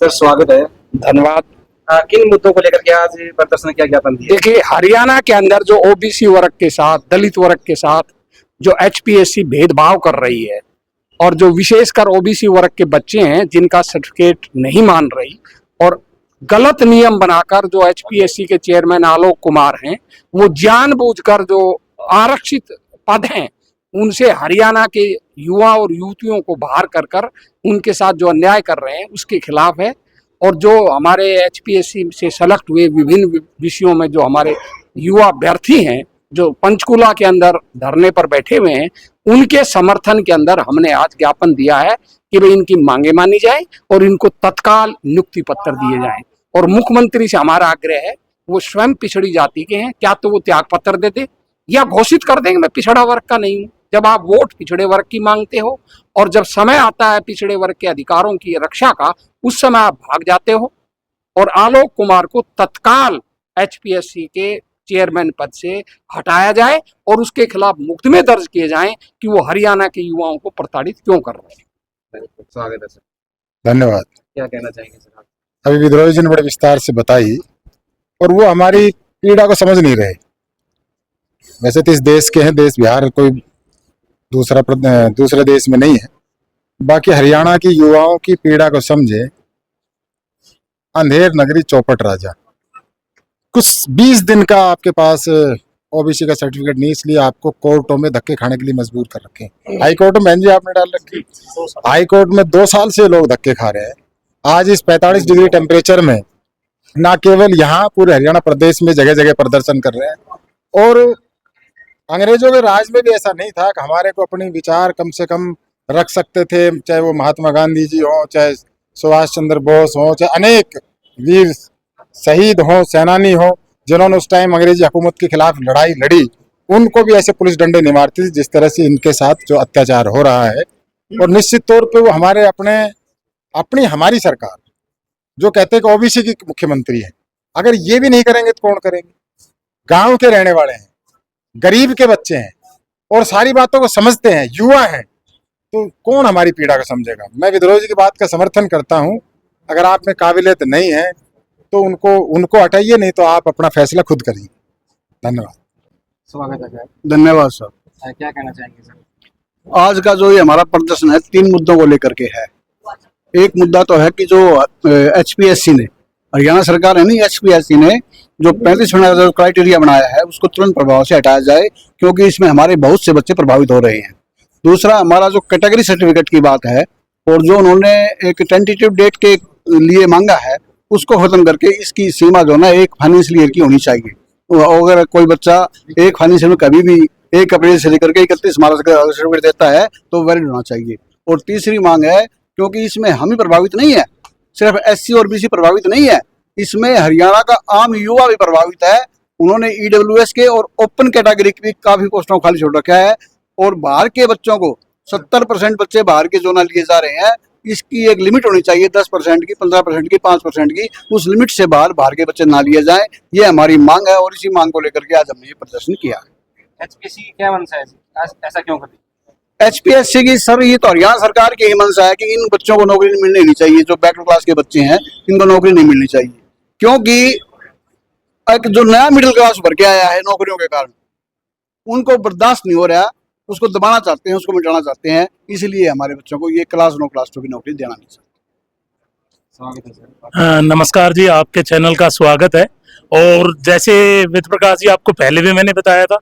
Sir स्वागत है। धन्यवाद। किन मुद्दों को लेकर के आज प्रदर्शन किया, ज्ञापन दिया? देखिए, हरियाणा के अंदर जो ओबीसी वर्ग के साथ, दलित वर्ग के साथ जो एचपीएससी भेदभाव कर रही है और जो विशेषकर ओबीसी वर्ग के बच्चे हैं जिनका सर्टिफिकेट नहीं मान रही और गलत नियम बनाकर जो एचपीएससी के चेयरमैन आलोक कुमार हैं वो जानबूझकर जो आरक्षित पद हैं उनसे हरियाणा के युवा और युवतियों को बाहर कर कर उनके साथ जो अन्याय कर रहे हैं उसके खिलाफ है। और जो हमारे एचपीएससी से सेलेक्ट हुए विभिन्न विषयों में जो हमारे युवा अभ्यर्थी हैं जो पंचकुला के अंदर धरने पर बैठे हुए हैं उनके समर्थन के अंदर हमने आज ज्ञापन दिया है कि भाई इनकी मांगे मानी जाए और इनको तत्काल नियुक्ति पत्र दिए जाएं। और मुख्यमंत्री से हमारा आग्रह है, वो स्वयं पिछड़ी जाति के हैं, क्या तो वो त्याग पत्र दे दे या घोषित कर देंगे मैं पिछड़ा वर्ग का नहीं हूँ। जब आप वोट पिछड़े वर्ग की मांगते हो और जब समय आता है पिछड़े वर्ग के अधिकारों की रक्षा का, उस समय आप भाग जाते हो। और आलोक कुमार को तत्काल एचपीएससी के चेयरमैन पद से हटाया जाए और उसके खिलाफ मुकदमे दर्ज किए जाएं कि वो हरियाणा के युवाओं को प्रताड़ित क्यों कर रहे हैं। स्वागत है सर। धन्यवाद। क्या कहना चाहेंगे सर आप? अभी विद्रोही जी ने बड़े विस्तार से बताई और वो हमारी पीड़ा को समझ नहीं रहे। वैसे तो इस देश के हैं, देश बिहार कोई दूसरे देश में नहीं है। बाकी हरियाणा की युवाओं की पीड़ा को समझे। अंधेर नगरी चौपट राजा, कुछ 20 दिन का आपके पास ओबीसी का सर्टिफिकेट नहीं, इसलिए आपको कोर्टों में धक्के खाने के लिए मजबूर कर रखे हैं। हाई कोर्ट में बहन जी आपने डाल रखी, हाई कोर्ट में 2 साल से लोग धक्के खा रहे हैं। आज इस 45 डिग्री टेम्परेचर में ना केवल यहाँ पूरे हरियाणा प्रदेश में जगह जगह प्रदर्शन कर रहे हैं। और अंग्रेजों के राज में भी ऐसा नहीं था कि हमारे को अपने विचार कम से कम रख सकते थे, चाहे वो महात्मा गांधी जी हो, चाहे सुभाष चंद्र बोस हो, चाहे अनेक वीर शहीद हो, सेनानी हो, जिन्होंने उस टाइम अंग्रेजी हुकूमत के खिलाफ लड़ाई लड़ी, उनको भी ऐसे पुलिस डंडे नहीं मारती थी जिस तरह से इनके साथ जो अत्याचार हो रहा है। और निश्चित तौर पे वो हमारी सरकार जो कहते हैं कि ओबीसी की मुख्यमंत्री है, अगर ये भी नहीं करेंगे तो कौन करेंगे? गांव के रहने वाले हैं, गरीब के बच्चे हैं और सारी बातों को समझते हैं, युवा हैं, तो कौन हमारी पीड़ा को समझेगा? मैं विद्रोही जी की बात का समर्थन करता हूं। अगर आप में काबिलियत नहीं है तो उनको हटाइए, नहीं तो आप अपना फैसला खुद करिए। धन्यवाद। स्वागत है सर। धन्यवाद सर। क्या कहना चाहेंगे सर? आज का जो ये हमारा प्रदर्शन है 3 मुद्दों को लेकर के है। एक मुद्दा तो है कि जो एचपीएससी ने, हरियाणा सरकार है नहीं, एचपीएससी ने जो 35 जो क्राइटेरिया बनाया है उसको तुरंत प्रभाव से हटाया जाए, क्योंकि इसमें हमारे बहुत से बच्चे प्रभावित हो रहे हैं। दूसरा, हमारा जो कैटेगरी सर्टिफिकेट की बात है और जो उन्होंने एक टेंटेटिव डेट के लिए मांगा है उसको खत्म करके इसकी सीमा जो ना 1 फाइनेंशियल ईयर की होनी चाहिए। तो अगर कोई बच्चा 1 फाइनेंशियल में कभी भी 1 अप्रैल से लेकर के 31 मार्च का सर्टिफिकेट देता है तो वैलिड होना चाहिए। और तीसरी मांग है, क्योंकि इसमें हम ही प्रभावित नहीं है, सिर्फ एससी और बीसी प्रभावित नहीं है, इसमें हरियाणा का आम युवा भी प्रभावित है। उन्होंने ईडब्ल्यूएस के और ओपन कैटेगरी की भी काफी पोस्टों खाली छोड़ रखा है और बाहर के बच्चों को 70% बच्चे बाहर के जो ना लिए जा रहे हैं, इसकी एक लिमिट होनी चाहिए 10% की, 15% की, 5% की। उस लिमिट से बाहर के बच्चे ना लिए जाएं, ये हमारी मांग है और इसी मांग को लेकर के आज हमने ये प्रदर्शन किया है। एचपीएससी की क्या मंशा है, ऐसा क्यों करती? एचपीएससी की सर, ये तो हरियाणा सरकार की ही मंशा है कि इन बच्चों को नौकरी मिलनी नहीं चाहिए। जो बैकवर्ड क्लास के बच्चे हैं इनको नौकरी नहीं मिलनी चाहिए, क्योंकि एक जो नया मिडिल क्लास भर के आया है नौकरियों के कारण उनको बर्दाश्त नहीं हो रहा, उसको दबाना चाहते हैं, उसको मिटाना चाहते हैं। इसलिए हमारे बच्चों को ये क्लास 9 क्लास 2 की नौकरी देना नहीं चाहते। स्वागत है सर। नमस्कार जी, आपके चैनल का स्वागत है। और जैसे विद्य प्रकाश जी आपको पहले भी मैंने बताया था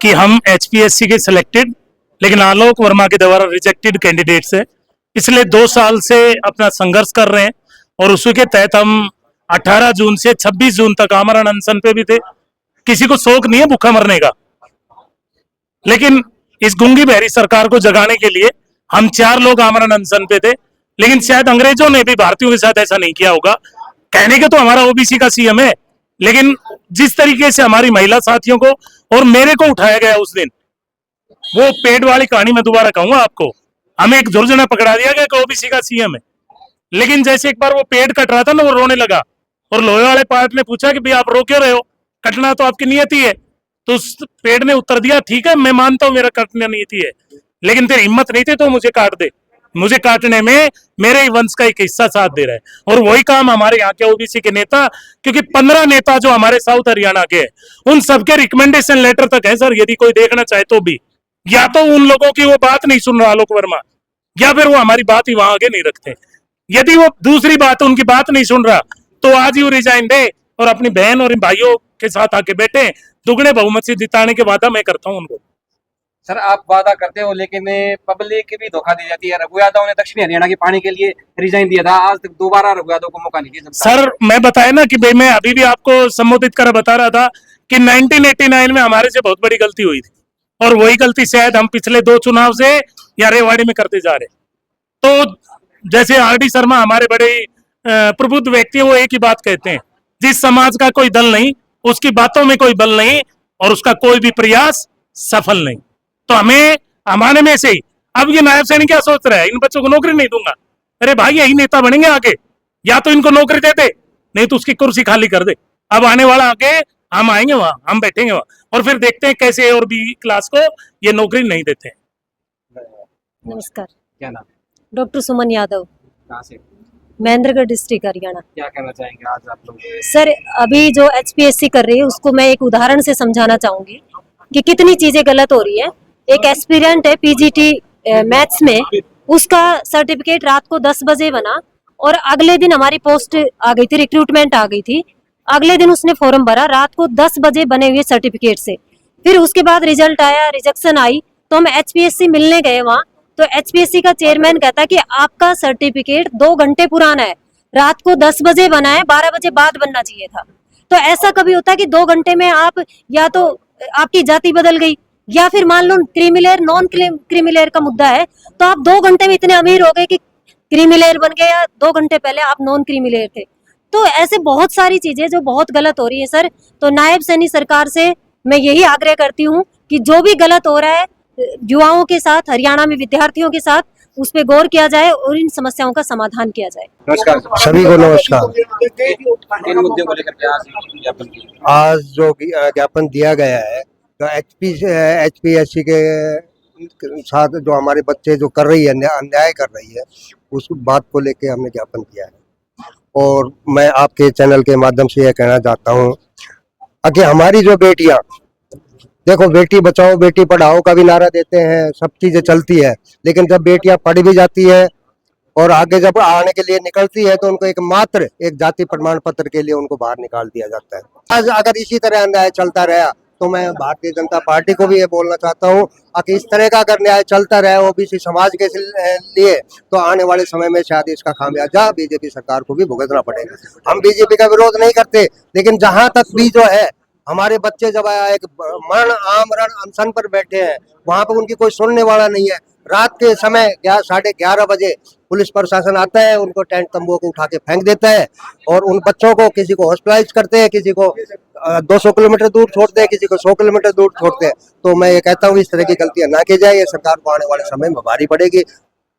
कि हम एचपीएससी के सिलेक्टेड लेकिन आलोक वर्मा के द्वारा रिजेक्टेड कैंडिडेट्स है। पिछले 2 साल से अपना संघर्ष कर रहे हैं और उसी के तहत हम 18 जून से 26 जून तक आमरण अनशन पे भी थे। किसी को शौक नहीं है भूखा मरने का, लेकिन इस गूंगी बहरी सरकार को जगाने के लिए हम 4 लोग आमरण अनशन पे थे। लेकिन शायद अंग्रेजों ने भी भारतीयों के साथ ऐसा नहीं किया होगा। कहने के तो हमारा ओबीसी का सीएम है, लेकिन जिस तरीके से हमारी महिला साथियों को और मेरे को उठाया गया उस दिन, वो पेड़ वाली कहानी मैं दोबारा कहूंगा आपको। हमें एक झुरझुना पकड़ा दिया गया कि ओबीसी का सीएम है, लेकिन जैसे एक बार वो पेड़ कट रहा था ना, वो रोने लगा और लोहे वाले पार्ट ने पूछा कि भाई आप रो क्यों रहे हो, कटना तो आपकी नियति है। तो उस पेड़ ने उत्तर दिया, ठीक है मैं मानता हूं मेरा कटना नियति है, लेकिन तेरी हिम्मत नहीं थी तो मुझे काट दे। मुझे काटने में मेरे ही वंश का एक हिस्सा साथ दे रहा है। और वही काम हमारे यहाँ के ओबीसी के नेता, क्योंकि 15 नेता जो हमारे साउथ हरियाणा के हैं, उन सबके रिकमेंडेशन लेटर तक है सर, यदि कोई देखना चाहे तो भी। या तो उन लोगों की वो बात नहीं सुन रहा आलोक वर्मा, या फिर वो हमारी बात ही वहां आगे नहीं रखते। यदि वो दूसरी बात, उनकी बात नहीं सुन रहा, तो आज ही वो रिजाइन दे और अपनी बहन और भाइयों के साथ आके बैठे। दुगने बहुमत से जिताने के वादा मैं करता हूँ उनको। सर आप वादा करते हो लेकिन पब्लिक भी धोखा दी जाती है। रघु यादव ने दक्षिण हरियाणा के पानी के लिए रिजाइन दिया था, आज तक दोबारा रघु यादव को मौका नहीं दिया। सर मैं बताया ना कि भाई, मैं अभी भी आपको संबोधित कर बता रहा था कि 1989 में हमारे से बहुत बड़ी गलती हुई थी, और वही गलती शायद हम पिछले 2 चुनाव से या रेवाड़ी में करते जा रहे। तो जैसे आरडी शर्मा हमारे बड़े प्रबुद्ध व्यक्ति है, वो एक ही बात कहते हैं, जिस समाज का कोई दल नहीं, उसकी बातों में कोई बल नहीं, और उसका कोई भी प्रयास सफल नहीं। तो हमें हमारे में से ही अब ये नायब सैनिक क्या सोच रहा है, इन बच्चों को नौकरी नहीं दूंगा। अरे भाई यही नेता बनेंगे आगे, या तो इनको नौकरी दे दे, नहीं तो उसकी कुर्सी खाली कर दे। अब आने वाला आगे हम आएंगे वहां, हम बैठेंगे वहां, और फिर देखते हैं कैसे और बी क्लास को ये नौकरी नहीं देते। नमस्कार, क्या नाम है? डॉक्टर सुमन यादव, कहाँ से? महेंद्रगढ़ डिस्ट्रिक्ट हरियाणा। क्या कहना चाहेंगे आज आप लोग? सर अभी जो एचपीएससी कर रही है उसको मैं एक उदाहरण से समझाना चाहूंगी कि कितनी चीजें गलत हो रही है। एक एस्पिरेंट है पीजीटी मैथ्स में, उसका सर्टिफिकेट रात को 10 बजे बना और अगले दिन हमारी पोस्ट आ गई थी, रिक्रूटमेंट आ गई थी। अगले दिन उसने फॉर्म भरा रात को 10 बजे बने हुए सर्टिफिकेट से। फिर उसके बाद रिजल्ट आया, रिजेक्शन आई, तो हम एचपीएससी मिलने गए वहाँ। तो एचपीएससी का चेयरमैन कहता कि आपका सर्टिफिकेट 2 घंटे पुराना है, रात को 10 बजे बना है, 12 बजे बाद बनना चाहिए था। तो ऐसा कभी होता है कि 2 घंटे में आप या तो आपकी जाति बदल गई, या फिर मान लो क्रीमिलेयर नॉन क्रीमिलेयर का मुद्दा है, तो आप 2 घंटे में इतने अमीर हो गए कि क्रीमिलेयर बन गए, या 2 घंटे पहले आप नॉन क्रीमिलेयर थे। तो ऐसे बहुत सारी चीजें जो बहुत गलत हो रही है सर। तो नायब सैनी सरकार से मैं यही आग्रह करती हूँ कि जो भी गलत हो रहा है युवाओं के साथ, हरियाणा में विद्यार्थियों के साथ, उस पर गौर किया जाए और इन समस्याओं का समाधान किया जाए। नमस्कार सभी को नमस्कार। किन मुद्दों को लेकर के आज ज्ञापन किया? आज जो ज्ञापन दिया गया है, तो एचपीएससी के साथ जो हमारे बच्चे जो कर रही है, अन्याय कर रही है, उस बात को लेके हमने ज्ञापन किया है। और मैं आपके चैनल के माध्यम से यह कहना चाहता हूँ कि हमारी जो बेटियां, देखो बेटी बचाओ बेटी पढ़ाओ का भी नारा देते हैं, सब चीजें चलती है, लेकिन जब बेटियां पढ़ भी जाती है और आगे जब आने के लिए निकलती है, तो उनको मात्र एक जाति प्रमाण पत्र के लिए उनको बाहर निकाल दिया जाता है। आज अगर इसी तरह अन्याय चलता रहा, तो मैं भारतीय जनता पार्टी को भी ये बोलना चाहता हूँ कि इस तरह का अगर न्याय चलता रहे ओबीसी समाज के लिए, तो आने वाले समय में शायद इसका खामियाजा बीजेपी सरकार को भी भुगतना पड़ेगा। हम बीजेपी का विरोध नहीं करते, लेकिन जहां तक भी जो है हमारे बच्चे जब एक मरण आमरण अनशन पर बैठे हैं, वहां पर उनकी कोई सुनने वाला नहीं है। रात के समय 11:30 बजे पुलिस प्रशासन आता है, उनको टेंट तंबुओं को उठा के फेंक देता है, और उन बच्चों को किसी को हॉस्पिटलाइज करते हैं, किसी को 200 किलोमीटर दूर छोड़ते हैं, किसी को 100 किलोमीटर दूर छोड़ते हैं। तो मैं ये कहता हूँ इस तरह की गलतियां ना की जाए, ये सरकार को आने वाले समय में भारी पड़ेगी।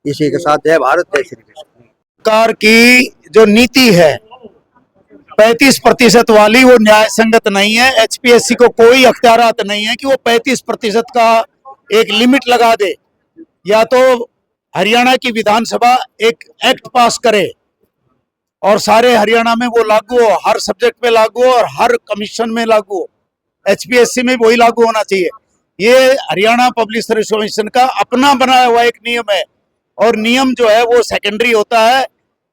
इसी के साथ जय भारत, जय श्री कृष्ण। सरकार की जो नीति है 35% वाली, वो न्याय संगत नहीं है। एचपीएससी को कोई अख्तियारात नहीं है कि वो 35% का एक लिमिट लगा दे, या तो हरियाणा की विधानसभा एक एक्ट पास करे और सारे हरियाणा में वो लागू हो, हर सब्जेक्ट में लागू हो और हर कमीशन में लागू हो। एचपीएससी में वही लागू होना चाहिए। ये हरियाणा पब्लिक सर्विस कमीशन का अपना बनाया हुआ एक नियम है, और नियम जो है वो सेकेंडरी होता है।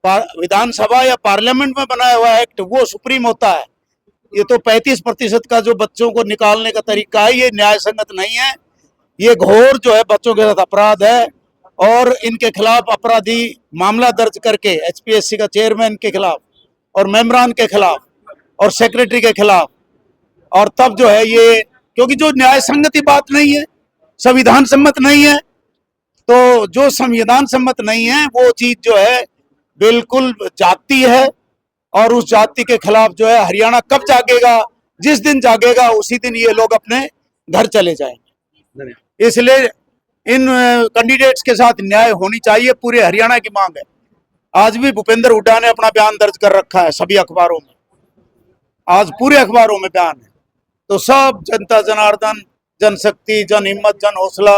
विधानसभा या पार्लियामेंट में बनाया हुआ एक्ट वो सुप्रीम होता है। ये तो 35% का जो बच्चों को निकालने का तरीका है, ये न्याय संगत नहीं है। ये घोर जो है बच्चों के साथ अपराध है, और इनके खिलाफ अपराधी मामला दर्ज करके एचपीएससी का चेयरमैन के खिलाफ और मेंबरान के खिलाफ और सेक्रेटरी के खिलाफ, और तब जो है ये, क्योंकि जो न्याय संगति बात नहीं है, संविधान सम्मत नहीं है, तो जो संविधान सम्मत नहीं है वो चीज जो है बिल्कुल जाति है, और उस जाति के खिलाफ जो है हरियाणा कब जागेगा? जिस दिन जागेगा उसी दिन ये लोग अपने घर चले जाएंगे। इसलिए इन कैंडिडेट्स के साथ न्याय होनी चाहिए, पूरे हरियाणा की मांग है। आज भी भूपेंद्र हुड्डा ने अपना बयान दर्ज कर रखा है सभी अखबारों में, आज पूरे अखबारों में बयान है। तो सब जनता जनार्दन, जनशक्ति, जन हिम्मत, जन हौसला,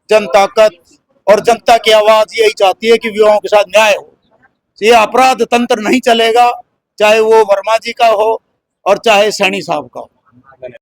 जन ताकत, और जनता की आवाज यही चाहती है कि युवाओं के साथ न्याय हो। ये अपराध तंत्र नहीं चलेगा, चाहे वो वर्मा जी का हो और चाहे सैनी साहब का हो।